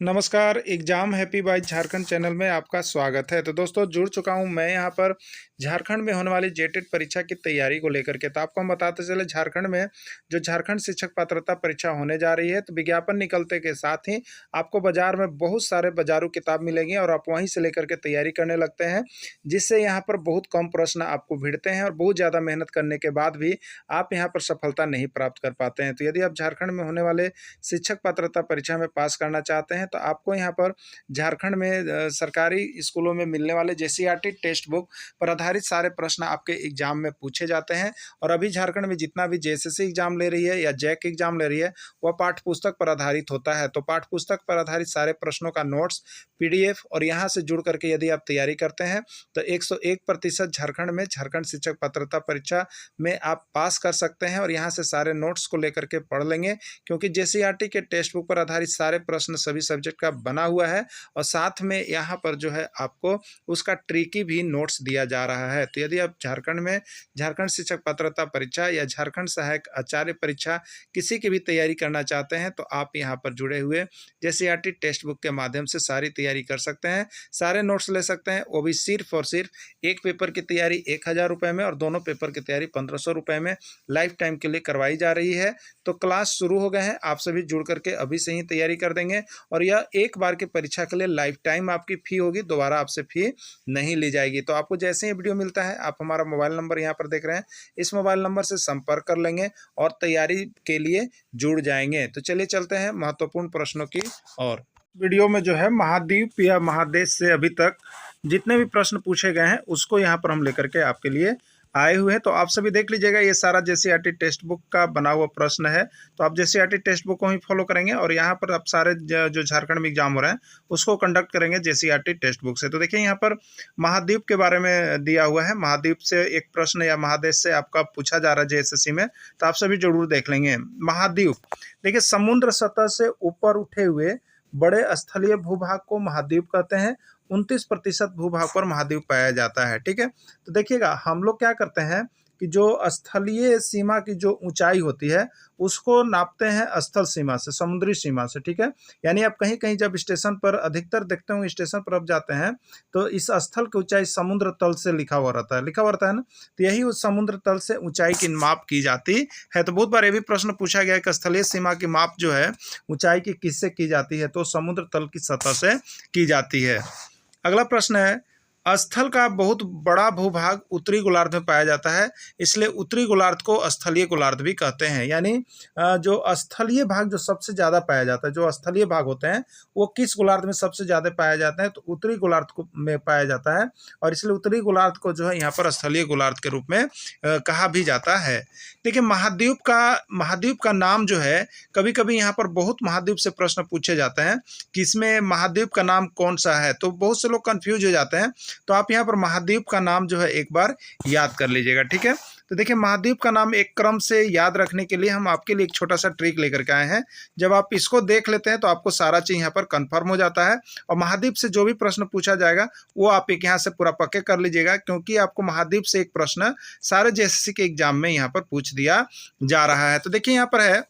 नमस्कार, exam happy by Jharkhand channel में आपका स्वागत है। तो दोस्तों जुड़ चुका हूं मैं यहाँ पर झारखंड में होने वाली जेटेट परीक्षा की तैयारी को लेकर के। तो आपको हम बताते चले झारखंड में जो झारखंड शिक्षक पात्रता परीक्षा होने जा रही है, तो विज्ञापन निकलते के साथ ही आपको बाजार में बहुत सारे बाजारू किताब मिलेंगी और आप वहीं से लेकर के तैयारी करने लगते हैं, जिससे यहाँ पर बहुत कम प्रश्न आपको भिड़ते हैं और बहुत ज़्यादा मेहनत करने के बाद भी आप यहाँ पर सफलता नहीं प्राप्त कर पाते हैं। तो यदि आप झारखंड में होने वाले शिक्षक पात्रता परीक्षा में पास करना चाहते हैं तो आपको यहाँ पर झारखंड में सरकारी स्कूलों में मिलने वाले जेसीईआरटी टेक्स्ट बुक पर आधारित सारे प्रश्न आपके एग्जाम में पूछे जाते हैं। और अभी झारखंड में जितना भी जेएसएससी एग्जाम ले रही है या जैक एग्जाम ले रही है वह पाठ्य पुस्तक पर आधारित होता है। तो पाठ्य पुस्तक पर आधारित सारे प्रश्नों का नोट्स, पीडीएफ और यहाँ से जुड़ करके यदि आप तैयारी करते हैं तो 101% झारखंड में झारखंड शिक्षक पात्रता परीक्षा में आप पास कर सकते हैं। और यहाँ से सारे नोट्स को लेकर के पढ़ लेंगे, क्योंकि जेसीईआरटी के टेक्स्ट बुक पर आधारित सारे प्रश्न सभी सब्जेक्ट का बना हुआ है और साथ में यहाँ पर जो है आपको उसका ट्रिकी भी नोट्स दिया जा रहा है। तो यदि आप झारखंड में झारखंड शिक्षक पात्रता परीक्षा या झारखंड सहायक आचार्य परीक्षा किसी की भी तैयारी करना चाहते हैं तो आप यहाँ पर जुड़े हुए जेसीईआरटी टेक्स्ट बुक के माध्यम से सारी तैयारी कर सकते हैं, सारे नोट्स ले सकते हैं। वो भी सिर्फ और सिर्फ एक पेपर की तैयारी 1000 रुपये में और दोनों पेपर की तैयारी 1500 रुपये में लाइफ टाइम के लिए करवाई जा रही है। तो क्लास शुरू हो गए हैं, आप सभी जुड़ करके अभी से ही तैयारी कर देंगे और यह एक बार की परीक्षा के लिए लाइफ टाइम आपकी फ़ी होगी, दोबारा आपसे फ़ी नहीं ली जाएगी। तो आपको जैसे ही वीडियो मिलता है आप हमारा मोबाइल नंबर यहाँ पर देख रहे हैं, इस मोबाइल नंबर से संपर्क कर लेंगे और तैयारी के लिए जुड़ जाएंगे। तो चलिए चलते हैं महत्वपूर्ण प्रश्नों की ओर। वीडियो में जो है महाद्वीप या महादेश से अभी तक जितने भी प्रश्न पूछे गए हैं उसको यहाँ पर हम लेकर के आपके लिए आए हुए हैं। तो आप सभी देख लीजिएगा, ये सारा जेसीईआरटी टेक्स्ट बुक का बना हुआ प्रश्न है। तो आप जेसीईआरटी टेक्स्ट बुक को ही फॉलो करेंगे और यहाँ पर आप सारे जो झारखंड में एग्जाम हो रहे हैं उसको कंडक्ट करेंगे जेसीईआरटी टेक्स्ट बुक से। तो देखिए यहाँ पर महाद्वीप के बारे में दिया हुआ है, महाद्वीप से एक प्रश्न या महादेश से आपका पूछा जा रहा है जेएसएससी में, तो आप सभी जरूर देख लेंगे। महाद्वीप देखिए, समुद्र सतह से ऊपर उठे हुए बड़े स्थलीय भूभाग को महाद्वीप कहते हैं। 29% भूभाग पर महाद्वीप पाया जाता है। ठीक है, तो देखिएगा हम लोग क्या करते हैं कि जो स्थलीय सीमा की जो ऊंचाई होती है उसको नापते हैं स्थल सीमा से, समुद्री सीमा से। ठीक है, यानी आप कहीं कहीं जब स्टेशन पर अधिकतर देखते होंगे, स्टेशन पर आप जाते हैं तो इस स्थल की ऊंचाई समुद्र तल से लिखा हुआ रहता है ना। तो यही उस समुद्र तल से ऊंचाई की माप की जाती है। तो बहुत बार ये भी प्रश्न पूछा गया है कि स्थलीय सीमा की माप जो है ऊंचाई की किससे की जाती है, तो समुद्र तल की सतह से की जाती है। अगला प्रश्न है, स्थल का बहुत बड़ा भूभाग उत्तरी गोलार्ध में पाया जाता है, इसलिए उत्तरी गोलार्ध को स्थलीय गोलार्ध भी कहते हैं। यानी जो स्थलीय भाग जो सबसे ज़्यादा पाया जाता है, जो स्थलीय भाग होते हैं वो किस गोलार्ध में सबसे ज़्यादा पाया जाता है, तो उत्तरी गोलार्ध को में पाया जाता है और इसलिए उत्तरी गोलार्ध को जो है यहाँ पर स्थलीय गोलार्ध के रूप में कहा भी जाता है। देखिए महाद्वीप का नाम जो है, कभी कभी यहाँ पर बहुत महाद्वीप से प्रश्न पूछे जाते हैं कि इसमें महाद्वीप का नाम कौन सा है, तो बहुत से लोग कंफ्यूज हो जाते हैं। तो आप यहाँ पर महाद्वीप का नाम जो है एक बार याद कर लीजिएगा। ठीक है, तो देखिए महाद्वीप का नाम एक क्रम से याद रखने के लिए हम आपके लिए एक छोटा सा ट्रिक लेकर के आए हैं। जब आप इसको देख लेते हैं तो आपको सारा चीज़ यहाँ पर कंफर्म हो जाता है और महाद्वीप से जो भी प्रश्न पूछा जाएगा वो आप एक यहाँ से पूरा पक्के कर लीजिएगा, क्योंकि आपको महाद्वीप से एक प्रश्न सारे जेएसएससी के एग्जाम में यहाँ पर पूछ दिया जा रहा है। तो देखिए यहाँ पर है,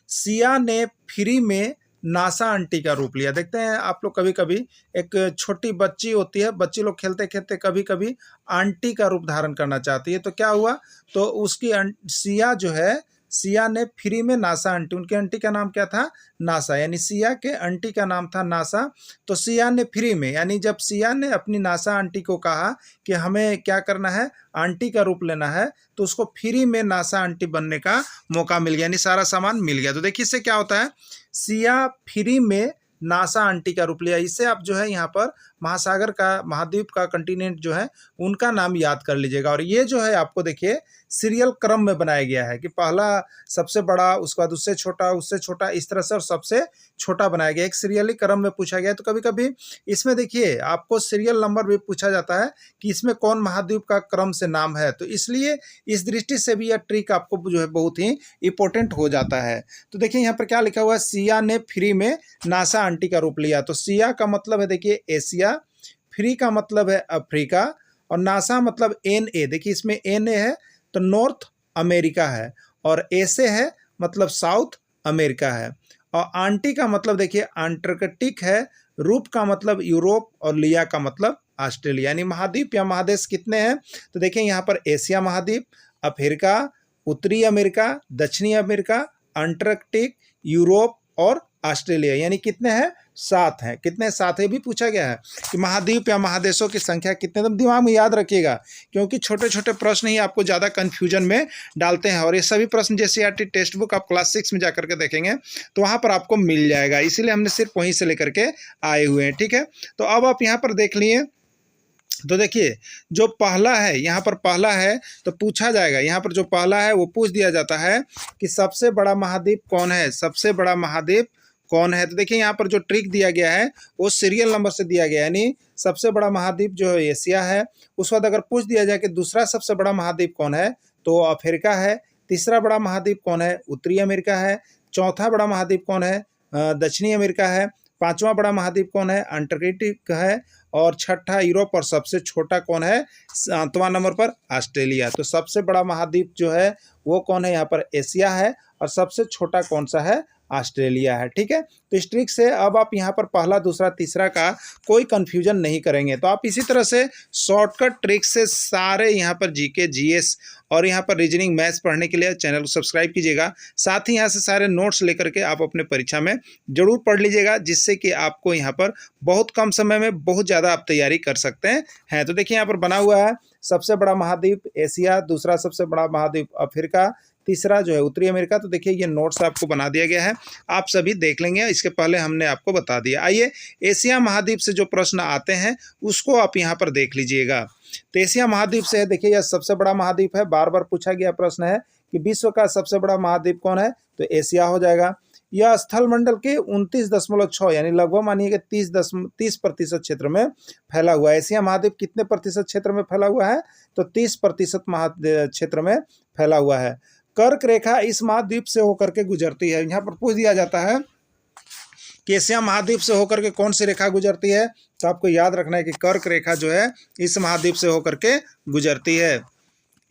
सिया ने फ्री में नासा आंटी का रूप लिया। देखते हैं आप लोग, कभी कभी एक छोटी बच्ची होती है, बच्ची लोग खेलते खेलते कभी कभी आंटी का रूप धारण करना चाहती है। तो क्या हुआ, तो उसकी सिया जो है, सिया ने फ्री में नासा आंटी, उनकी आंटी का नाम क्या था, नासा, यानी सिया के आंटी का नाम था नासा। तो सिया ने फ्री में, यानी जब सिया ने अपनी नासा आंटी को कहा कि हमें क्या करना है, आंटी का रूप लेना है, तो उसको फ्री में नासा आंटी बनने का मौका मिल गया, यानी सारा सामान मिल गया। तो देखिए इससे क्या होता है, सिया फ्री में नासा आंटी का रूप लिया। इससे आप जो है यहाँ पर महासागर का, महाद्वीप का कंटिनेंट जो है उनका नाम याद कर लीजिएगा। और ये जो है आपको देखिए सीरियल क्रम में बनाया गया है कि पहला सबसे बड़ा, उसके बाद उससे छोटा, इस तरह से और सबसे छोटा बनाया गया, एक सीरियली क्रम में पूछा गया है। तो कभी कभी इसमें देखिए आपको सीरियल नंबर भी पूछा जाता है कि इसमें कौन महाद्वीप का क्रम से नाम है, तो इसलिए इस दृष्टि से भी यह ट्रिक आपको जो है बहुत ही इंपॉर्टेंट हो जाता है। तो देखिए यहाँ पर क्या लिखा हुआ है, सिया ने फ्री में नासा आंटी का रूप लिया। तो सिया का मतलब है देखिए एशिया, फ्री का मतलब है अफ्रीका और नासा मतलब NA, देखिए इसमें NA है तो नॉर्थ अमेरिका है और ए से है मतलब साउथ अमेरिका है। और आंटी का मतलब देखिए अंटार्कटिक है, रूप का मतलब यूरोप और लिया का मतलब ऑस्ट्रेलिया। यानी महाद्वीप या महादेश कितने हैं? तो देखिए यहाँ पर एशिया महाद्वीप, अफ्रीका, उत्तरी अमेरिका, दक्षिणी अमेरिका, अंटार्कटिक, यूरोप और ऑस्ट्रेलिया, यानी कितने हैं? 7 हैं। कितने? 7 है भी पूछा गया है कि महाद्वीप या महादेशों की संख्या कितने। तो दिमाग में याद रखिएगा, क्योंकि छोटे छोटे प्रश्न ही आपको ज़्यादा कन्फ्यूजन में डालते हैं। और ये सभी प्रश्न जेसीईआरटी टेक्स्ट बुक आप क्लास 6 में जाकर के देखेंगे तो वहाँ पर आपको मिल जाएगा, इसीलिए हमने सिर्फ वहीं से लेकर के आए हुए हैं। ठीक है, तो अब आप यहाँ पर देख लिए। तो देखिए जो पहला है, यहाँ पर पहला है तो पूछा जाएगा, यहाँ पर जो पहला है वो पूछ दिया जाता है कि सबसे बड़ा महाद्वीप कौन है, सबसे बड़ा महाद्वीप कौन है। तो देखिए यहाँ पर जो ट्रिक दिया गया है वो सीरियल नंबर से दिया गया है, यानी सबसे बड़ा महाद्वीप जो है एशिया है। उस बाद अगर पूछ दिया जाए कि दूसरा सबसे बड़ा महाद्वीप कौन है तो अफ्रीका है। तीसरा बड़ा महाद्वीप कौन है? उत्तरी अमेरिका है। चौथा बड़ा महाद्वीप कौन है? दक्षिणी अमेरिका है। पांचवा बड़ा महाद्वीप कौन है? अंटार्कटिक है। और छठा यूरोप, और सबसे छोटा कौन है? 7वां नंबर पर ऑस्ट्रेलिया। तो सबसे बड़ा महाद्वीप जो है वो कौन है? यहाँ पर एशिया है। और सबसे छोटा कौन सा है? ऑस्ट्रेलिया है। ठीक है, तो इस ट्रिक से अब आप यहाँ पर पहला, दूसरा, तीसरा का कोई कंफ्यूजन नहीं करेंगे। तो आप इसी तरह से शॉर्टकट ट्रिक से सारे यहाँ पर जीके, जीएस और यहाँ पर रीजनिंग, मैथ्स पढ़ने के लिए चैनल को सब्सक्राइब कीजिएगा। साथ ही यहाँ से सारे नोट्स लेकर के आप अपने परीक्षा में जरूर पढ़ लीजिएगा, जिससे कि आपको यहाँ पर बहुत कम समय में बहुत ज़्यादा आप तैयारी कर सकते हैं। तो देखिए यहाँ पर बना हुआ है सबसे बड़ा महाद्वीप एशिया, दूसरा सबसे बड़ा महाद्वीप अफ्रीका, तीसरा जो है उत्तरी अमेरिका। तो देखिए ये नोट्स आपको बना दिया गया है, आप सभी देख लेंगे, इसके पहले हमने आपको बता दिया। आइए एशिया महाद्वीप से जो प्रश्न आते हैं उसको आप यहाँ पर देख लीजिएगा। तो एशिया महाद्वीप से है, देखिए यह सबसे बड़ा महाद्वीप है, बार बार पूछा गया प्रश्न है कि विश्व का सबसे बड़ा महाद्वीप कौन है, तो एशिया हो जाएगा। यह स्थल मंडल के 29.6 यानी लगभग मानिए कि 30% क्षेत्र में फैला हुआ है। एशिया महाद्वीप कितने प्रतिशत क्षेत्र में फैला हुआ है? तो 30% क्षेत्र में फैला हुआ है। कर्क रेखा इस महाद्वीप से होकर के गुजरती है। यहाँ पर पूछ दिया जाता है कि एशिया महाद्वीप से होकर के कौन सी रेखा गुजरती है, तो आपको याद रखना है कि कर्क रेखा जो है इस महाद्वीप से होकर के गुजरती है।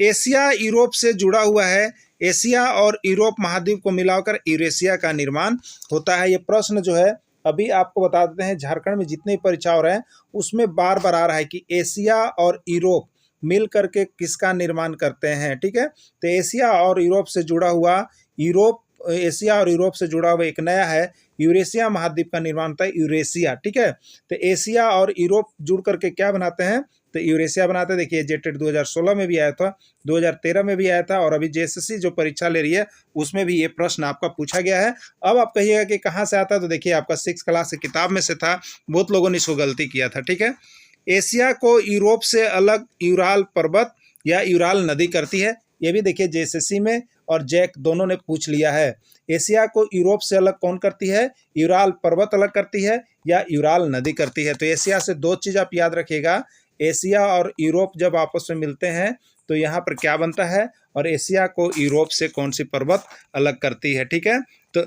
एशिया यूरोप से जुड़ा हुआ है। एशिया और यूरोप महाद्वीप को मिलाकर यूरेशिया का निर्माण होता है। ये प्रश्न जो है अभी आपको बता देते हैं, झारखंड में जितने परीक्षा हो रहे हैं उसमें बार बार आ रहा है कि एशिया और यूरोप मिल करके किसका निर्माण करते हैं। ठीक है, तो एशिया और यूरोप से जुड़ा हुआ एशिया और यूरोप से जुड़ा हुआ एक नया है यूरेशिया महाद्वीप का निर्माण होता है यूरेशिया। ठीक है, तो एशिया और यूरोप जुड़ करके क्या बनाते हैं, तो यूरेशिया बनाते हैं। देखिए जेटेट 2016 में भी आया था, 2013 में भी आया था, और अभी जेएसएससी जो परीक्षा ले रही है उसमें भी ये प्रश्न आपका पूछा गया है। अब आप कहिएगा कि कहाँ से आता है, तो देखिए आपका 6 क्लास की किताब में से था, बहुत लोगों ने इसको गलती किया था। ठीक है, एशिया को यूरोप से अलग यूराल पर्वत या यूराल नदी करती है। ये भी देखिए जेएसएससी में और जैक दोनों ने पूछ लिया है। एशिया को यूरोप से अलग कौन करती है? यूराल पर्वत अलग करती है या यूराल नदी करती है। तो एशिया से 2 चीज़ आप याद रखिएगा, एशिया और यूरोप जब आपस में मिलते हैं तो यहाँ पर क्या बनता है, और एशिया को यूरोप से कौन सी पर्वत अलग करती है। ठीक है, तो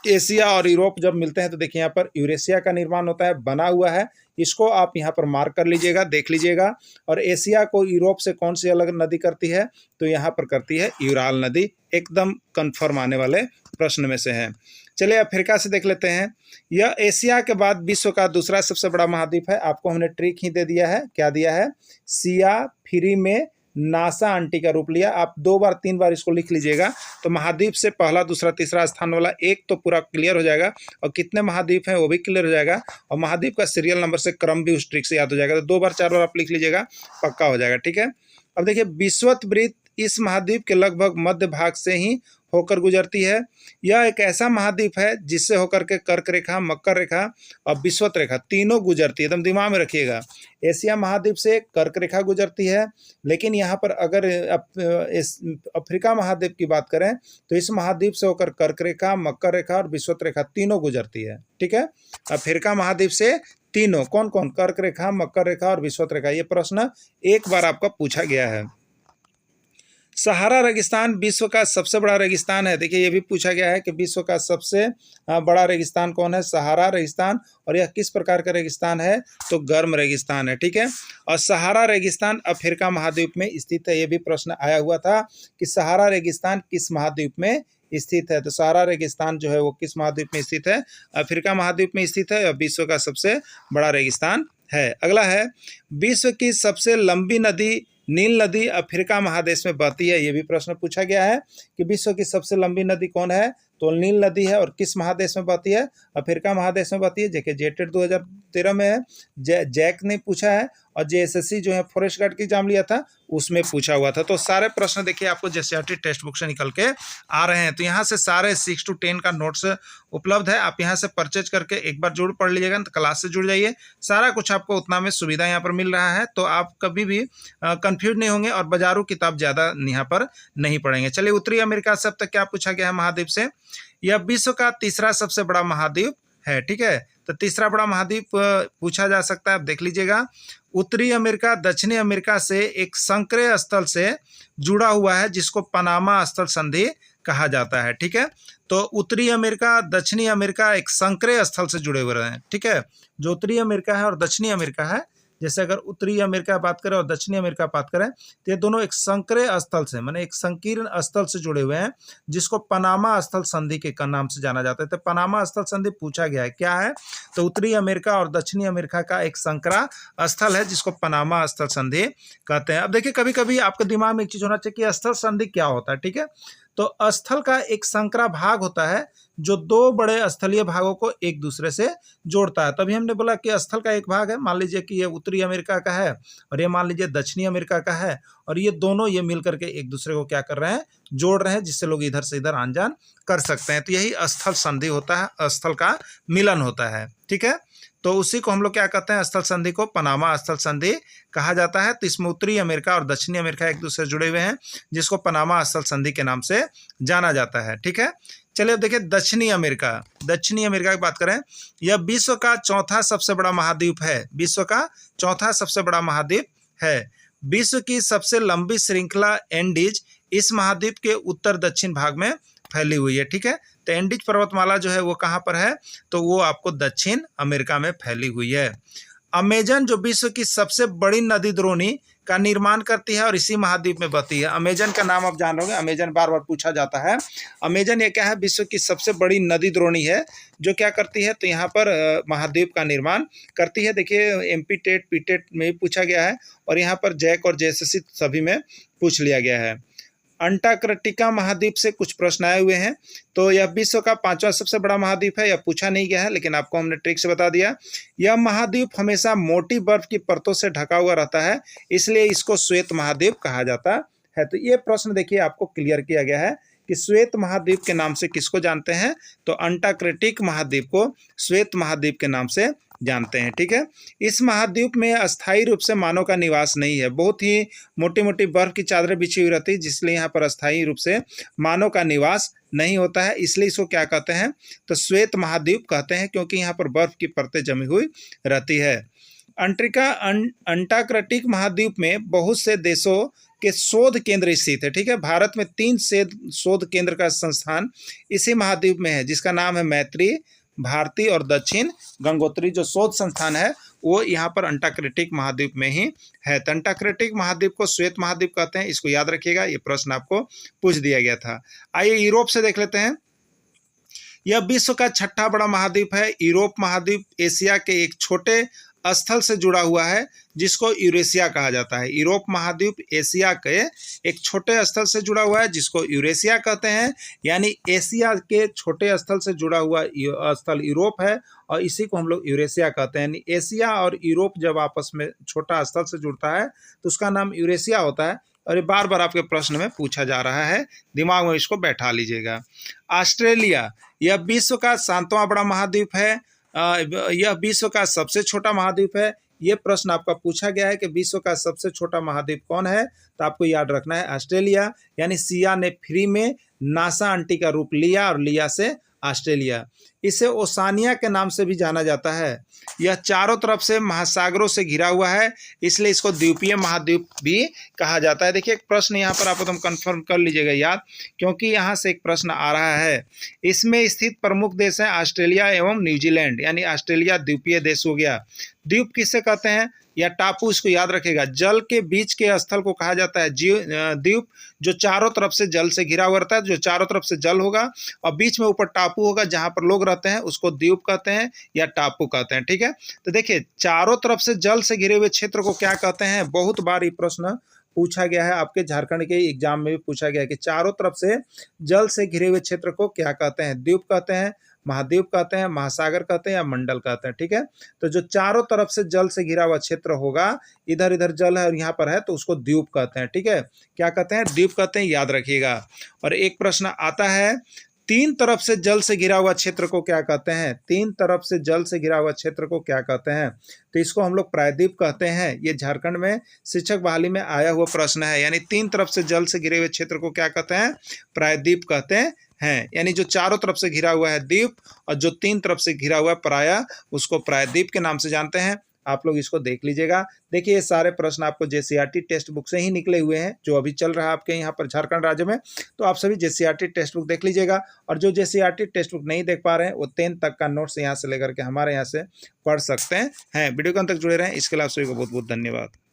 एशिया और यूरोप जब मिलते हैं तो देखिए यहाँ पर यूरेशिया का निर्माण होता है, बना हुआ है, इसको आप यहाँ पर मार्क कर लीजिएगा, देख लीजिएगा। और एशिया को यूरोप से कौन सी अलग नदी करती है, तो यहाँ पर करती है यूराल नदी। एकदम कन्फर्म आने वाले प्रश्न में से है। चलिए अफ्रीका से देख लेते हैं। यह एशिया के बाद विश्व का दूसरा सबसे बड़ा महाद्वीप है। आपको हमने ट्रिक ही दे दिया है, क्या दिया है? सिया फ्री में नासा आंटी का रूप लिया। आप 2 बार 3 बार इसको लिख लीजिएगा, तो महाद्वीप से पहला, दूसरा, तीसरा स्थान वाला एक तो पूरा क्लियर हो जाएगा, और कितने महाद्वीप हैं वो भी क्लियर हो जाएगा, और महाद्वीप का सीरियल नंबर से क्रम भी उस ट्रिक से याद हो जाएगा। तो 2 बार 4 बार आप लिख लीजिएगा, पक्का हो जाएगा। ठीक है, अब देखिए विषुवत इस महाद्वीप के लगभग मध्य भाग से ही होकर गुजरती है। यह एक ऐसा महाद्वीप है जिससे होकर के कर्क रेखा, मकर रेखा और विषुवत रेखा तीनों गुजरती है। एकदम दिमाग में रखिएगा, एशिया महाद्वीप से कर्क रेखा गुजरती है, लेकिन यहाँ पर अगर अफ्रीका महाद्वीप की बात करें तो इस महाद्वीप से होकर कर्क रेखा, मकर रेखा और विषुवत रेखा तीनों गुजरती है। ठीक है, अफ्रीका महाद्वीप से तीनों कौन कौन? कर्क रेखा, मकर रेखा और विषुवत रेखा। ये प्रश्न एक बार आपका पूछा गया है। सहारा रेगिस्तान विश्व का सबसे बड़ा रेगिस्तान है। देखिए ये भी पूछा गया है कि विश्व का सबसे बड़ा रेगिस्तान कौन है? सहारा रेगिस्तान। और यह किस प्रकार का रेगिस्तान है? तो गर्म रेगिस्तान है। ठीक है, और सहारा रेगिस्तान अफ्रीका महाद्वीप में स्थित है। ये भी प्रश्न आया हुआ था कि सहारा रेगिस्तान किस महाद्वीप में स्थित है। तो सहारा रेगिस्तान जो है वो किस महाद्वीप में स्थित है? अफ्रीका महाद्वीप में स्थित है और विश्व का सबसे बड़ा रेगिस्तान है। अगला है, विश्व की सबसे लंबी नदी नील नदी अफ्रीका महादेश में बहती है। ये भी प्रश्न पूछा गया है कि विश्व की सबसे लंबी नदी कौन है? तो नील नदी है और किस महादेश में बहती है? अफ्रीका महादेश में बहती है। देखिए जेटेट 2013 में है, जैक ने पूछा है और जेएसएससी जो है फॉरेस्ट गार्ड की एग्जाम लिया था उसमें पूछा हुआ था। तो सारे प्रश्न देखिए आपको जेसीईआरटी टेक्स्ट बुक से निकल के आ रहे हैं। तो यहाँ से सारे 6 to 10 का नोट्स उपलब्ध है। आप यहाँ से परचेज करके एक बार जरूर पढ़ लीजिएगा, तो क्लास से जुड़ जाइए। सारा कुछ आपको उतना में सुविधा यहाँ पर मिल रहा है, तो आप कभी भी कंफ्यूज नहीं होंगे और बाजारू किताब ज़्यादा यहाँ पर नहीं पढ़ेंगे। चलिए, उत्तरी अमेरिका से अब तक क्या पूछा गया है महाद्वीप से? यह विश्व का तीसरा सबसे बड़ा महाद्वीप है। ठीक है, तो तीसरा बड़ा महाद्वीप पूछा जा सकता है। आप देख लीजिएगा, उत्तरी अमेरिका दक्षिणी अमेरिका से एक संक्रिय स्थल से जुड़ा हुआ है जिसको पनामा स्थल संधि कहा जाता है। ठीक है, तो उत्तरी अमेरिका दक्षिणी अमेरिका एक संक्रिय स्थल से जुड़े हुए हैं। ठीक है, जो उत्तरी अमेरिका है और दक्षिणी अमेरिका है, जैसे अगर उत्तरी अमेरिका बात करें और दक्षिणी अमेरिका बात करें तो ये दोनों एक संक्रिय स्थल से, माने एक संकीर्ण स्थल से जुड़े हुए हैं जिसको पनामा स्थल संधि के नाम से जाना जाता है। तो पनामा स्थल संधि पूछा गया है क्या है? तो उत्तरी अमेरिका और दक्षिणी अमेरिका का एक संकरा स्थल है जिसको पनामा स्थल संधि कहते हैं। अब देखिए, कभी कभी आपके दिमाग में एक चीज होना चाहिए कि स्थल संधि क्या होता है। ठीक है, तो स्थल का एक संकरा भाग होता है जो दो बड़े स्थलीय भागों को एक दूसरे से जोड़ता है। तभी हमने बोला कि स्थल का एक भाग है, मान लीजिए कि ये उत्तरी अमेरिका का है और ये मान लीजिए दक्षिणी अमेरिका का है, और ये दोनों ये मिल करके एक दूसरे को क्या कर रहे हैं? जोड़ रहे हैं, जिससे लोग इधर से इधर आन जान कर सकते हैं। तो यही स्थल संधि होता है, स्थल का मिलन होता है। ठीक है, तो उसी को हम लोग क्या कहते हैं? स्थल संधि को पनामा स्थल संधि कहा जाता है। तो इसमें उत्तरी अमेरिका और दक्षिणी अमेरिका एक दूसरे से जुड़े हुए हैं जिसको पनामा स्थल संधि के नाम से जाना जाता है। ठीक है, चलिए अब देखिए दक्षिणी अमेरिका। दक्षिणी अमेरिका की बात करें, यह विश्व का चौथा सबसे बड़ा महाद्वीप है। विश्व का चौथा सबसे बड़ा महाद्वीप है। विश्व की सबसे लंबी श्रृंखला एंडीज इस महाद्वीप के उत्तर दक्षिण भाग में फैली हुई है। ठीक है, तो एंडीज पर्वतमाला जो है वो कहाँ पर है? तो वो आपको दक्षिण अमेरिका में फैली हुई है। अमेजन जो विश्व की सबसे बड़ी नदी द्रोणी का निर्माण करती है और इसी महाद्वीप में बहती है। अमेजन का नाम आप जान लोगे, अमेजन बार बार पूछा जाता है। अमेजन ये क्या है? विश्व की सबसे बड़ी नदी द्रोणी है जो क्या करती है? तो यहाँ पर महाद्वीप का निर्माण करती है। देखिए, एमपी टेट पीटेट में भी पूछा गया है और यहाँ पर जैक और जेएसएससी सभी में पूछ लिया गया है। अंटार्कटिका महाद्वीप से कुछ प्रश्न आए हुए हैं। तो यह विश्व का 5वां सबसे बड़ा महाद्वीप है। यह पूछा नहीं गया है, लेकिन आपको हमने ट्रिक से बता दिया। यह महाद्वीप हमेशा मोटी बर्फ की परतों से ढका हुआ रहता है, इसलिए इसको श्वेत महाद्वीप कहा जाता है। तो ये प्रश्न देखिए आपको क्लियर किया गया है कि श्वेत महाद्वीप के नाम से किसको जानते हैं? तो अंटार्कटिक महाद्वीप को श्वेत महाद्वीप के नाम से जानते हैं। ठीक है, इस महाद्वीप में अस्थायी रूप से मानव का निवास नहीं है। बहुत ही मोटी मोटी बर्फ की चादरें बिछी हुई रहती है, जिसलिए यहाँ पर अस्थायी रूप से मानव का निवास नहीं होता है, इसलिए इसको क्या कहते हैं? तो श्वेत महाद्वीप कहते हैं, क्योंकि यहाँ पर बर्फ की परतें जमी हुई रहती है। अंटार्कटिक महाद्वीप में बहुत से देशों के शोध केंद्र स्थित है। ठीक है, भारत में 3 शोध केंद्र का संस्थान इसी महाद्वीप में है, जिसका नाम है मैत्री, भारती और दक्षिण गंगोत्री। जो शोध संस्थान है वो यहाँ पर अंटार्कटिक महाद्वीप में ही है। तो अंटार्कटिक महाद्वीप को श्वेत महाद्वीप कहते हैं, इसको याद रखिएगा, ये प्रश्न आपको पूछ दिया गया था। आइए यूरोप से देख लेते हैं। यह विश्व का 6ठा बड़ा महाद्वीप है। यूरोप महाद्वीप एशिया के एक छोटे स्थल से जुड़ा हुआ है जिसको यूरेशिया कहा जाता है। यूरोप महाद्वीप एशिया के एक छोटे स्थल से जुड़ा हुआ है जिसको यूरेशिया कहते हैं, यानी एशिया के छोटे स्थल से जुड़ा हुआ स्थल यूरोप है और इसी को हम लोग यूरेशिया कहते हैं। यानी एशिया और यूरोप जब आपस में छोटा स्थल से जुड़ता है तो उसका नाम यूरेशिया होता है। और ये बार बार आपके प्रश्न में पूछा जा रहा है, दिमाग में इसको बैठा लीजिएगा। ऑस्ट्रेलिया, यह विश्व का 7वां बड़ा महाद्वीप है। यह विश्व का सबसे छोटा महाद्वीप है। ये प्रश्न आपका पूछा गया है कि विश्व का सबसे छोटा महाद्वीप कौन है? तो आपको याद रखना है ऑस्ट्रेलिया, यानी सिया ने फ्री में नासा आंटी का रूप लिया और लिया से ऑस्ट्रेलिया। इसे ओशानिया के नाम से भी जाना जाता है। यह चारों तरफ से महासागरों से घिरा हुआ है, इसलिए इसको द्वीपीय महाद्वीप भी कहा जाता है। देखिए एक प्रश्न यहाँ पर आप एकदम कंफर्म कर लीजिएगा याद, क्योंकि यहाँ से एक प्रश्न आ रहा है। इसमें स्थित प्रमुख देश हैं ऑस्ट्रेलिया एवं न्यूजीलैंड, यानी ऑस्ट्रेलिया द्वीपीय देश हो गया। द्वीप किसे कहते हैं या टापू, इसको याद रखेगा। जल के बीच के स्थल को कहा जाता है द्वीप, जो चारों तरफ से जल से घिरा हुआ रहता है, जो चारों तरफ से जल होगा और बीच में ऊपर टापू होगा जहां पर लोग रहते हैं, उसको द्वीप कहते हैं या टापू कहते हैं। ठीक है, तो देखिए चारों तरफ से जल से घिरे हुए क्षेत्र को क्या कहते हैं। बहुत बार ये प्रश्न पूछा गया है, आपके झारखंड के एग्जाम में भी पूछा गया है कि चारों तरफ से जल से घिरे हुए क्षेत्र को क्या कहते हैं। द्वीप कहते हैं, महाद्वीप कहते हैं, महासागर कहते हैं या मंडल कहते हैं। ठीक है, तो जो चारों तरफ से जल से घिरा हुआ क्षेत्र होगा, इधर इधर जल है और यहाँ पर है, तो उसको द्वीप कहते हैं। ठीक है, क्या कहते हैं, द्वीप कहते हैं, याद रखिएगा। और एक प्रश्न आता है, तीन तरफ से जल से घिरा हुआ क्षेत्र को क्या कहते हैं। तीन तरफ से जल से घिरा हुआ क्षेत्र को क्या कहते हैं, तो इसको हम लोग प्रायद्वीप कहते हैं। ये झारखंड में शिक्षक बहाली में आया हुआ प्रश्न है, यानी तीन तरफ से जल से घिरे हुए क्षेत्र को क्या कहते हैं, प्रायद्वीप कहते हैं। यानी जो चारों तरफ से घिरा हुआ है द्वीप, और जो तीन तरफ से घिरा हुआ है प्रायः, उसको प्रायद्वीप के नाम से जानते हैं। आप लोग इसको देख लीजिएगा। देखिए ये सारे प्रश्न आपको जेसीईआरटी टेक्स्ट बुक से ही निकले हुए हैं, जो अभी चल रहा है आपके यहाँ पर झारखंड राज्य में। तो आप सभी जेसीईआरटी टेक्स्ट बुक देख लीजिएगा, और जो जेसीईआरटी टेक्स्ट बुक नहीं देख पा रहे हैं वो 10 तक का नोट्स यहाँ से लेकर के हमारे यहाँ से पढ़ सकते हैं। वीडियो के अंत तक जुड़े रहें, इसके लिए आप सभी को बहुत बहुत धन्यवाद।